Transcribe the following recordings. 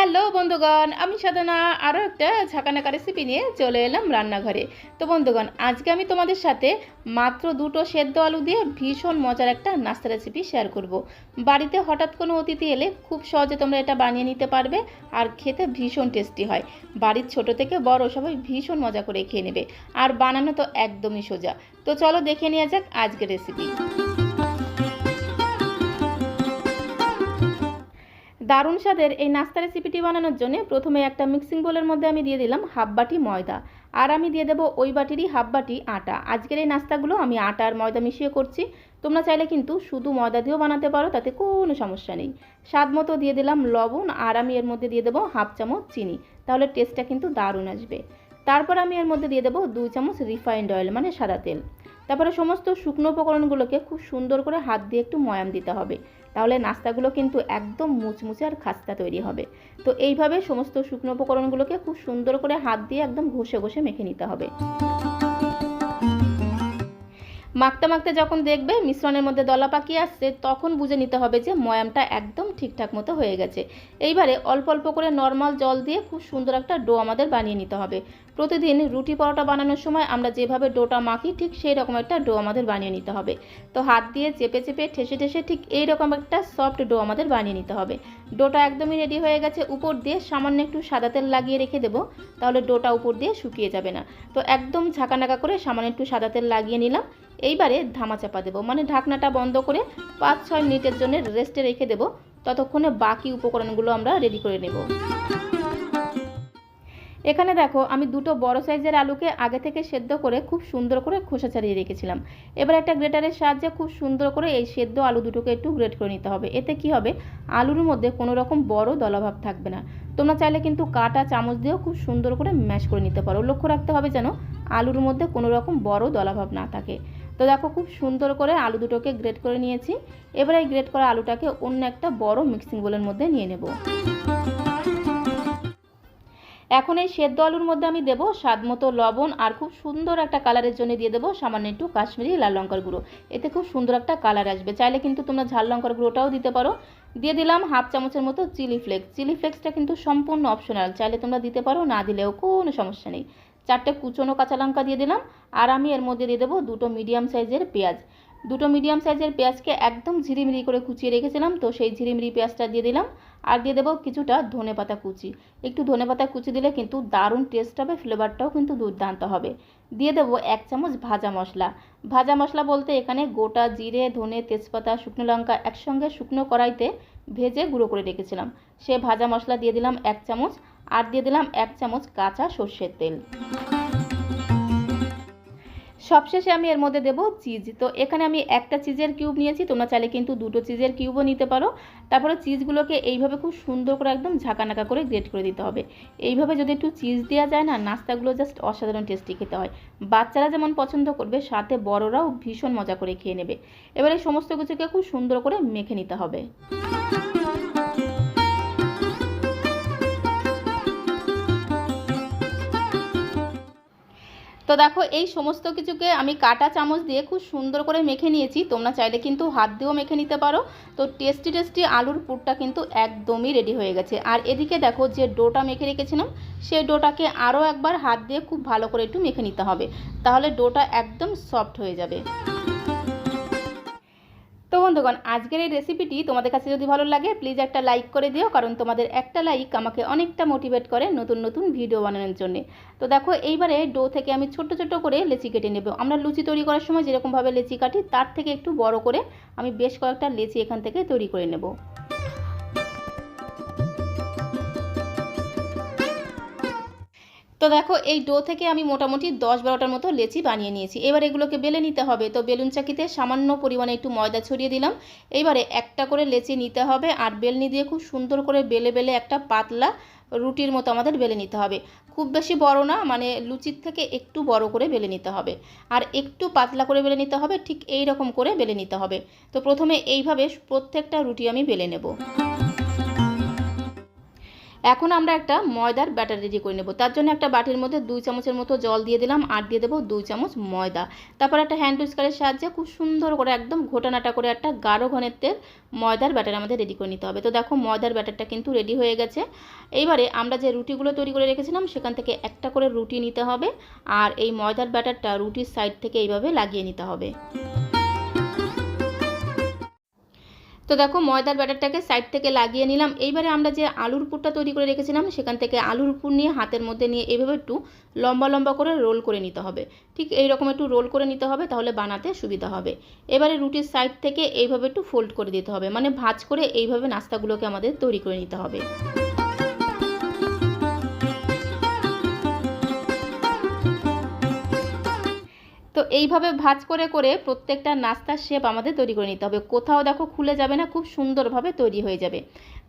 Hello বন্ধুগণ, আমি সাধনা আরও একটা ঝাঁকানাকা রেসিপি নিয়ে চলে এলাম রান্নাঘরে। তো বন্ধুগণ, আজকে আমি তোমাদের সাথে মাত্র দুটো সেদ্ধ আলু দিয়ে ভীষণ মজার একটা নাস্তা রেসিপি শেয়ার করব। বাড়িতে হঠাৎ কোনো অতিথি এলে খুব সহজে তোমরা এটা বানিয়ে নিতে পারবে, আর খেতে ভীষণ টেস্টি হয়। বাড়ির ছোট থেকে বড় সবাই ভীষণ মজা করে খেয়ে নেবে, আর বানানো তো একদমই সোজা। তো চলো দেখে নেওয়া যাক আজকের রেসিপি। দারুণ স্বাদের এই নাস্তা রেসিপিটি বানানোর জন্য প্রথমে একটা মিক্সিং বোলের মধ্যে আমি দিয়ে দিলাম হাফ বাটি ময়দা, আর আমি দিয়ে দেবো ওই বাটিরই হাফ বাটি আটা। আজকের এই নাস্তাগুলো আমি আটা আর ময়দা মিশিয়ে করছি। তোমরা চাইলে কিন্তু শুধু ময়দা দিয়েও বানাতে পারো, তাতে কোনো সমস্যা নেই। স্বাদ মতো দিয়ে দিলাম লবণ, আর আমি এর মধ্যে দিয়ে দেবো হাফ চামচ চিনি, তাহলে টেস্টটা কিন্তু দারুণ আসবে। তারপর আমি এর মধ্যে দিয়ে দেবো 2 চামচ রিফাইন্ড অয়েল মানে সাদা তেল। তারপরে সমস্ত শুকনো উপকরণগুলোকে খুব সুন্দর করে হাত দিয়ে একটু ময়াম দিতে হবে, তাহলে নাস্তাগুলো কিন্তু একদম মুচমুচে আর খাস্তা তৈরি হবে। তো এইভাবে সমস্ত শুকনো উপকরণগুলোকে খুব সুন্দর করে হাত দিয়ে একদম ঘষে ঘষে মেখে নিতে হবে। মাখতে মাখতে যখন দেখবে মিশ্রণের মধ্যে দলা পাকিয়ে আসছে, তখন বুঝে নিতে হবে যে ময়ামটা একদম ঠিকঠাক মতো হয়ে গেছে। এইবারে অল্প অল্প করে নর্মাল জল দিয়ে খুব সুন্দর একটা ডো আমাদের বানিয়ে নিতে হবে। প্রতিদিন রুটি পরোটা বানানোর সময় আমরা যেভাবে ডোটা মাখি, ঠিক সেই রকম একটা ডো আমাদের বানিয়ে নিতে হবে। তো হাত দিয়ে চেপে চেপে ঠেসে ঠেসে ঠিক এই রকম একটা সফট ডো আমাদের বানিয়ে নিতে হবে। ডোটা একদমই রেডি হয়ে গেছে। উপর দিয়ে সামান্য একটু সাদা তেল লাগিয়ে রেখে দেবো, তাহলে ডোটা উপর দিয়ে শুকিয়ে যাবে না। তো একদম ঝাঁকানাকা করে সামান্য একটু সাদা তেল লাগিয়ে নিলাম। এইবারে ধামা চাপা দেবো, মানে ঢাকনাটা বন্ধ করে 5-6 মিনিটের জন্য রেস্টে রেখে দেবো। ততক্ষণে বাকি উপকরণগুলো আমরা রেডি করে নেব। এখানে দেখো, আমি দুটো বড় সাইজের আলুকে আগে থেকে সেদ্ধ করে খুব সুন্দর করে খোসা ছাড়িয়ে রেখেছিলাম। এবার একটা গ্রেটারের সাহায্যে খুব সুন্দর করে এই সেদ্ধ আলু দুটোকে একটু গ্রেট করে নিতে হবে। এতে কি হবে, আলুর মধ্যে কোনো রকম বড় দলাভাব থাকবে না। তোমরা চাইলে কিন্তু কাঁটা চামচ দিয়েও খুব সুন্দর করে ম্যাশ করে নিতে পারো। লক্ষ্য রাখতে হবে যেন আলুর মধ্যে কোনো রকম বড় দলাভাব না থাকে। তো দেখো, খুব সুন্দর করে আলু দুটোকে গ্রেট করে নিয়েছি। এবার এই গ্রেট করা আলুটাকে অন্য একটা বড় মিক্সিং বোলের মধ্যে নিয়ে নেব। এখন এই সেদ্ধ আলুর মধ্যে আমি দেবো স্বাদ মতো লবণ, আর খুব সুন্দর একটা কালারের জন্য দিয়ে দেবো সামান্য একটু কাশ্মীরি লাল লঙ্কার গুঁড়ো। এতে খুব সুন্দর একটা কালার আসবে। চাইলে কিন্তু তোমরা ঝাল লঙ্কার গুঁড়োটাও দিতে পারো। দিয়ে দিলাম হাফ চামচের মতো চিলি ফ্লেক্স। চিলি ফ্লেক্সটা কিন্তু সম্পূর্ণ অপশনাল, চাইলে তোমরা দিতে পারো, না দিলেও কোনো সমস্যা নেই। 4টে কুচনো কাঁচা লঙ্কা দিয়ে দিলাম, আর আমি এর মধ্যে দিয়ে দেবো দুটো মিডিয়াম সাইজের পেঁয়াজ। দুটো মিডিয়াম সাইজের পেঁয়াজকে একদম ঝিরিমিরি করে কুচিয়ে রেখেছিলাম, তো সেই ঝিরিমিরি পেঁয়াজটা দিয়ে দিলাম। আর দিয়ে দেবো কিছুটা ধনেপাতা কুচি। একটু ধনেপাতা কুচি দিলে কিন্তু দারুণ টেস্ট হবে, ফ্লেভারটাও কিন্তু দুর্দান্ত হবে। দিয়ে দেবো 1 চামচ ভাজা মশলা। ভাজা মশলা বলতে এখানে গোটা জিরে, ধনে, তেজপাতা, শুকনো লঙ্কা একসঙ্গে শুকনো কড়াইতে ভেজে গুঁড়ো করে রেখেছিলাম, সে ভাজা মশলা দিয়ে দিলাম 1 চামচ। আর দিয়ে দিলাম 1 চামচ কাঁচা সর্ষের তেল। সবশেষে আমি এর মধ্যে দেবো চিজ। তো এখানে আমি একটা চিজের কিউব নিয়েছি, তোমরা চাইলে কিন্তু দুটো চিজের কিউবও নিতে পারো। তারপরে চিজগুলোকে এইভাবে খুব সুন্দর করে একদম ঝাঁকানাকা করে গ্রেট করে দিতে হবে। এইভাবে যদি একটু চিজ দেওয়া যায় না, নাস্তাগুলো জাস্ট অসাধারণ টেস্টি খেতে হয়। বাচ্চারা যেমন পছন্দ করবে, সাথে বড়রাও ভীষণ মজা করে খেয়ে নেবে। এবার এই সমস্ত কিছুকে খুব সুন্দর করে মেখে নিতে হবে। তো দেখো, এই সমস্ত কিছুকে আমি কাঁটা চামচ দিয়ে খুব সুন্দর করে মেখে নিয়েছি। তোমরা চাইলে কিন্তু হাত দিয়েও মেখে নিতে পারো। তো টেস্টি টেস্টি আলুর পুরটা কিন্তু একদমই রেডি হয়ে গেছে। আর এদিকে দেখো, যে ডোটা মেখে রেখেছিলাম, সেই ডোটাকে আরও একবার হাত দিয়ে খুব ভালো করে একটু মেখে নিতে হবে, তাহলে ডোটা একদম সফট হয়ে যাবে। তো বন্ধুগণ, আজকের এই রেসিপিটি তোমাদের কাছে যদি ভালো লাগে, প্লিজ একটা লাইক করে দিও, কারণ তোমাদের একটা লাইক আমাকে অনেকটা মোটিভেট করে নতুন নতুন ভিডিও বানানোর জন্য। তো দেখো, এইবারে ডো থেকে আমি ছোট্ট ছোট্ট করে লেচি কেটে নেব। আমরা লুচি তৈরি করার সময় যেরকমভাবে লেচি কাটি, তার থেকে একটু বড় করে আমি বেশ কয়েকটা লেচি এখান থেকে তৈরি করে নেব। তো দেখো, এই ডো থেকে আমি মোটামুটি 10-12টার মতো লেচি বানিয়ে নিয়েছি। এবার এগুলোকে বেলে নিতে হবে। তো বেলুন চাকিতে সামান্য পরিমাণে একটু ময়দা ছড়িয়ে দিলাম। এইবারে একটা করে লেচি নিতে হবে, আর বেলনি দিয়ে খুব সুন্দর করে বেলে বেলে একটা পাতলা রুটির মতো আমাদের বেলে নিতে হবে। খুব বেশি বড় না, মানে লুচির থেকে একটু বড় করে বেলে নিতে হবে, আর একটু পাতলা করে বেলে নিতে হবে। ঠিক এই রকম করে বেলে নিতে হবে। তো প্রথমে এইভাবে প্রত্যেকটা রুটি আমি বেলে নেব। এখন আমরা একটা ময়দার ব্যাটার রেডি করে নেব। তার জন্য একটা বাটির মধ্যে 2 চামচের মতো জল দিয়ে দিলাম আর দিয়ে দেবো 2 চামচ ময়দা। তারপর একটা হ্যান্ড হুইস্কারের সাহায্যে খুব সুন্দর করে একদম ঘোটানাটা করে একটা গাঢ় ঘনত্বের ময়দার ব্যাটার আমাদের রেডি করে নিতে হবে। তো দেখো ময়দার ব্যাটারটা কিন্তু রেডি হয়ে গেছে। এইবারে আমরা যে রুটিগুলো তৈরি করে রেখেছিলাম সেখান থেকে একটা করে রুটি নিতে হবে আর এই ময়দার ব্যাটারটা রুটির সাইড থেকে এইভাবে লাগিয়ে নিতে হবে। তো দেখো ময়দার ব্যাটারটাকে সাইড থেকে লাগিয়ে নিলাম। এইবারে আমরা যে আলুর পুরটা তৈরি করে রেখেছিলাম সেখান থেকে আলুর পুর নিয়ে হাতের মধ্যে নিয়ে এইভাবে একটু লম্বা লম্বা করে রোল করে নিতে হবে। ঠিক এইরকম একটু রোল করে নিতে হবে, তাহলে বানাতে সুবিধা হবে। এবারে রুটির সাইড থেকে এইভাবে একটু ফোল্ড করে দিতে হবে, মানে ভাঁজ করে এইভাবে নাস্তাগুলোকে আমাদের তৈরি করে নিতে হবে। তো এইভাবে ভাঁজ করে করে প্রত্যেকটা নাস্তার শেপ আমাদের তৈরি করে নিতে হবে। কোথাও দেখো খুলে যাবে না, খুব সুন্দরভাবে তৈরি হয়ে যাবে।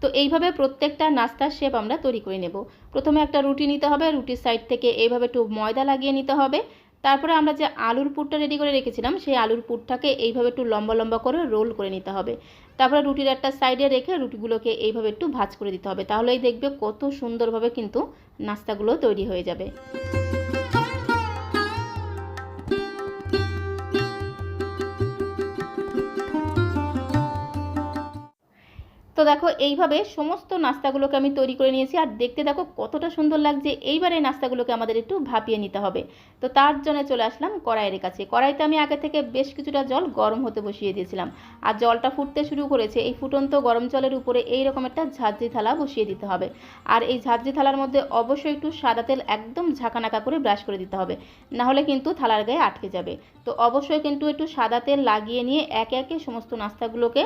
তো এইভাবে প্রত্যেকটা নাস্তার শেপ আমরা তৈরি করে নেব। প্রথমে একটা রুটি নিতে হবে, রুটির সাইড থেকে এইভাবে একটু ময়দা লাগিয়ে নিতে হবে। তারপরে আমরা যে আলুর পুরটা রেডি করে রেখেছিলাম সেই আলুর পুরটাকে এইভাবে একটু লম্বা লম্বা করে রোল করে নিতে হবে। তারপরে রুটির একটা সাইডে রেখে রুটিগুলোকে এইভাবে একটু ভাঁজ করে দিতে হবে, তাহলেই দেখবে কত সুন্দরভাবে কিন্তু নাস্তাগুলো তৈরি হয়ে যাবে। তো দেখো এইভাবে সমস্ত নাস্তাগুলোকে আমি তৈরি করে নিয়েছি আর দেখতে দেখো কতটা সুন্দর লাগছে। এইবারে নাস্তাগুলোকে আমাদের একটু ভাপিয়ে নিতে হবে। তো তার জন্য চলে আসলাম কড়াইয়ের কাছে। কড়াইতে আমি আগে থেকে বেশ কিছুটা জল গরম হতে বসিয়ে দিয়েছিলাম আর জলটা ফুটতে শুরু করেছে। এই ফুটন্ত গরম জলের উপরে এইরকম একটা ঝাঁঝরি থালা বসিয়ে দিতে হবে আর এই ঝাঁঝরি থালার মধ্যে অবশ্যই একটু সাদা তেল একদম ঝাঁকানাকা করে ব্রাশ করে দিতে হবে, নাহলে কিন্তু থালার গায়ে আটকে যাবে। তো অবশ্যই কিন্তু একটু সাদা তেল লাগিয়ে নিয়ে একে একে সমস্ত নাস্তাগুলোকে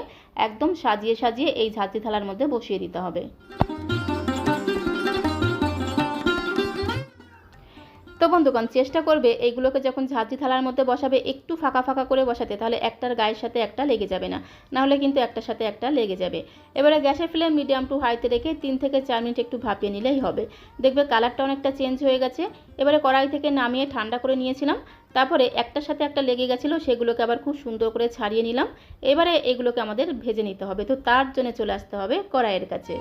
একদম সাজিয়ে সাজিয়ে এই ঝাঁঝরি থালার মধ্যে বসিয়ে দিতে হবে। তো বন্ধুগণ চেষ্টা করবে এইগুলোকে যখন ঝাঁঝরি থালার মধ্যে বসাবে একটু ফাঁকা ফাঁকা করে বসাতে, তাহলে একটার গায়ের সাথে একটা লেগে যাবে না, নাহলে কিন্তু একটার সাথে একটা লেগে যাবে। এবারে গ্যাসের ফ্লেম মিডিয়াম টু হাইতে রেখে 3 থেকে 4 মিনিট একটু ভাপিয়ে নিলেই হবে। দেখবে কালারটা অনেকটা চেঞ্জ হয়ে গেছে। এবারে কড়াই থেকে নামিয়ে ঠান্ডা করে নিয়েছিলাম। তারপরে একটার সাথে একটা লেগে গেছিলো, সেগুলোকে আবার খুব সুন্দর করে ছাড়িয়ে নিলাম। এবারে এগুলোকে আমাদের ভেজে নিতে হবে। তো তার জন্য চলে আসতে হবে কড়াইয়ের কাছে।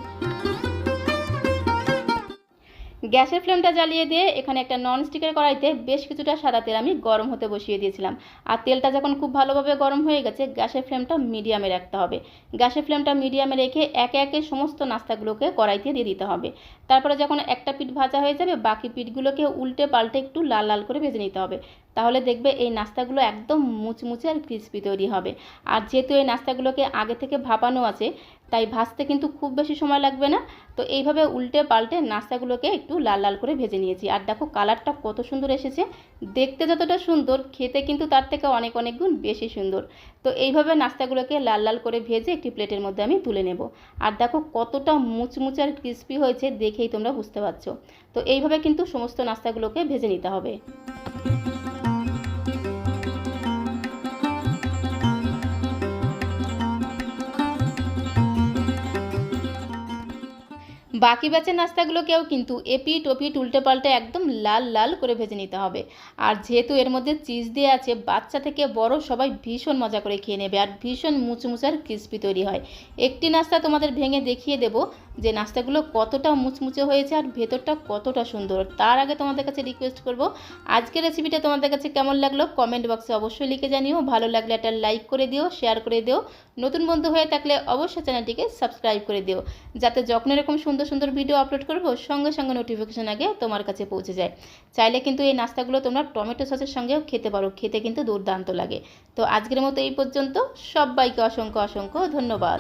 গ্যাসের ফ্লেমটা জ্বালিয়ে দিয়ে এখানে একটা ননস্টিকের কড়াইতে বেশ কিছুটা সাদা তেল আমি গরম হতে বসিয়ে দিয়েছিলাম। আর তেলটা যখন খুব ভালোভাবে গরম হয়ে গেছে গ্যাসের ফ্লেমটা মিডিয়ামে রাখতে হবে। গ্যাসের ফ্লেমটা মিডিয়ামে রেখে একে একে সমস্ত নাস্তাগুলোকে কড়াইতে দিয়ে দিতে হবে। তারপরে যখন একটা পিঠ ভাজা হয়ে যাবে বাকি পিঠগুলোকে উল্টে পাল্টে একটু লাল লাল করে ভেজে নিতে হবে, তাহলে দেখবে এই নাস্তাগুলো একদম মুচমুচে আর ক্রিস্পি তৈরি হবে। আর যেহেতু এই নাস্তাগুলোকে আগে থেকে ভাপানো আছে তাই ভাজতে কিন্তু খুব বেশি সময় লাগবে না। তো এইভাবে উল্টে পাল্টে নাস্তাগুলোকে একটু লাল লাল করে ভেজে নিয়েছি আর দেখো কালারটা কত সুন্দর এসেছে। দেখতে যতটা সুন্দর খেতে কিন্তু তার থেকে অনেক অনেক গুণ বেশি সুন্দর। তো এইভাবে নাস্তাগুলোকে লাল লাল করে ভেজে একটি প্লেটের মধ্যে আমি তুলে নেব। আর দেখো কতটা মুচমুচে আর ক্রিস্পি হয়েছে দেখেই তোমরা বুঝতে পারছো। তো এইভাবে কিন্তু সমস্ত নাস্তাগুলোকে ভেজে নিতে হবে। বাকি ব্যাচের নাস্তাগুলোকেও কিন্তু এপিট ওপিট উল্টে পাল্টে একদম লাল লাল করে ভেজে নিতে হবে। আর যেহেতু এর মধ্যে চিজ দিয়ে আছে বাচ্চা থেকে বড় সবাই ভীষণ মজা করে খেয়ে নেবে আর ভীষণ মুচমুচে আর ক্রিস্পি তৈরি হয়। একটি নাস্তা তোমাদের ভেঙে দেখিয়ে দেবো যে নাস্তাগুলো কতটা মুচমুচে হয়েছে আর ভেতরটা কতটা সুন্দর। তার আগে তোমাদের কাছে রিকোয়েস্ট করব আজকের রেসিপিটা তোমাদের কাছে কেমন লাগলো কমেন্ট বক্সে অবশ্যই লিখে জানিও। ভালো লাগলে একটা লাইক করে দিও, শেয়ার করে দিও। নতুন বন্ধু হয়ে থাকলে অবশ্যই চ্যানেলটিকে সাবস্ক্রাইব করে দিও, যাতে যখন এরকম সুন্দর সুন্দর ভিডিও আপলোড করব সঙ্গে সঙ্গে নোটিফিকেশন আগে তোমার কাছে পৌঁছে যায়। চাইলে কিন্তু এই নাস্তাগুলো তোমরা টমেটো সসের সঙ্গেও খেতে পারো, খেতে কিন্তু দুর্দান্ত লাগে। তো আজকের মতো এই পর্যন্ত, সবাইকে অসংখ্য অসংখ্য ধন্যবাদ।